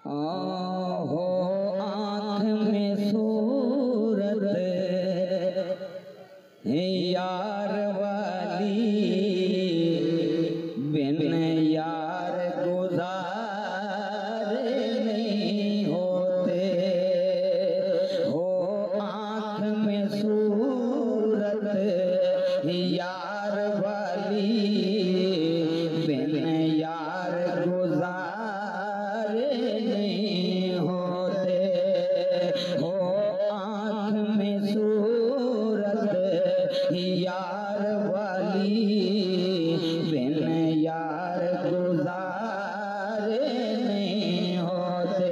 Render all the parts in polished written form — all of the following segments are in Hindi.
हो आँख में सूरत है यार वाली, बिन यार गुजारे नहीं होते। हो आँख में सूरत है यार वाली, बिन यार गुजारे नहीं होते। हो आँख में सूरत यार वाली, बिन यार गुजारे नहीं होते।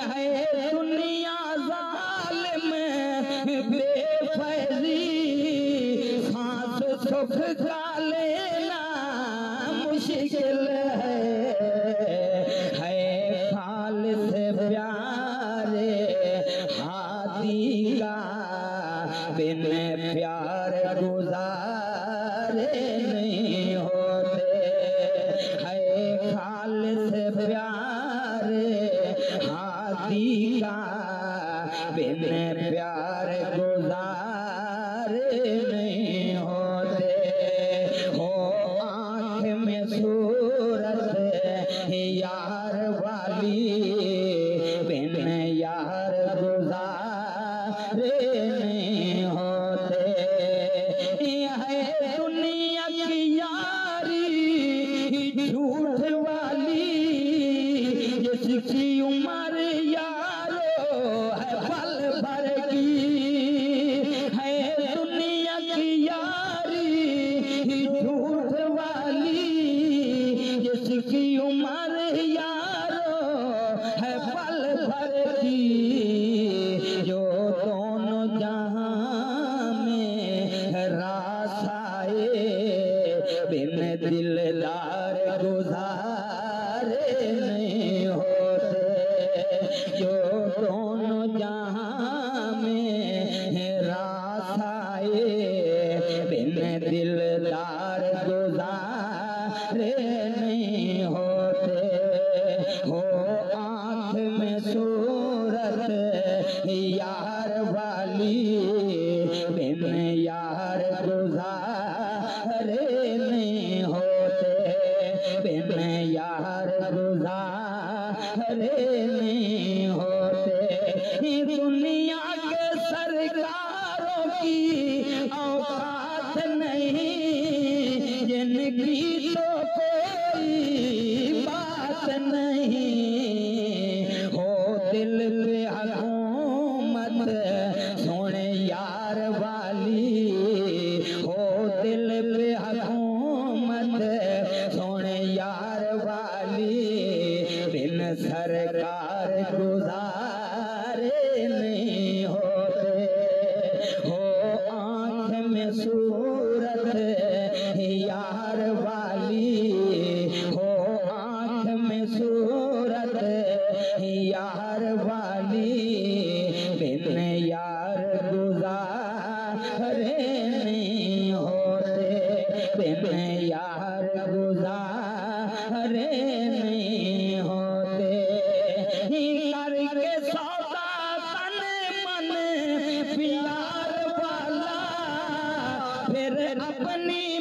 है दुनिया ज़ालिम बेफैज़ी, सांस सुख का लेना मुश्किल है। खालिस प्यारे हादी का, बिन प्यार गुजारे नहीं होते। है खालिस प्यारे हादी का, बिन प्यार गुजारे नहीं होते। हो आँख में सूरत यार वाली, बिन यार गुजारे नहीं होते। है दुनिया की यारी झूठ वाली, जिसकी उम्र यारो है पल भर की। है दुनिया की यारी झूठ वाली, जिसकी उम्र यारो है पल भर की। जो दोनों जहां में रास आए, बिन दिलदार गुजारे नहीं होते। जो दोनों जहां में रास आए, बिन दिलदार गुजारे नहीं होते। हो आँख में सूरत यार वाली, बिन यार गुजारे नहीं होते। बिन यार गुजारे नहीं होते। दुनिया के सरकारों की औकात नहीं, जिनकी तो कोई बात नहीं। हो दिल पे हुकूमत सोने यार वाली, हो दिल पे हुकूमत सोने यार वाली, बिन सरकार गुजारे नहीं होते। हो आँख में सूरत यार वाली, हो आँख में सूरत यार वाली, बिन यार गुजारे नहीं होते। बिन यार गुजारे नहीं होते। करके सौदा तन मन प्यार वाला, फिर अपनी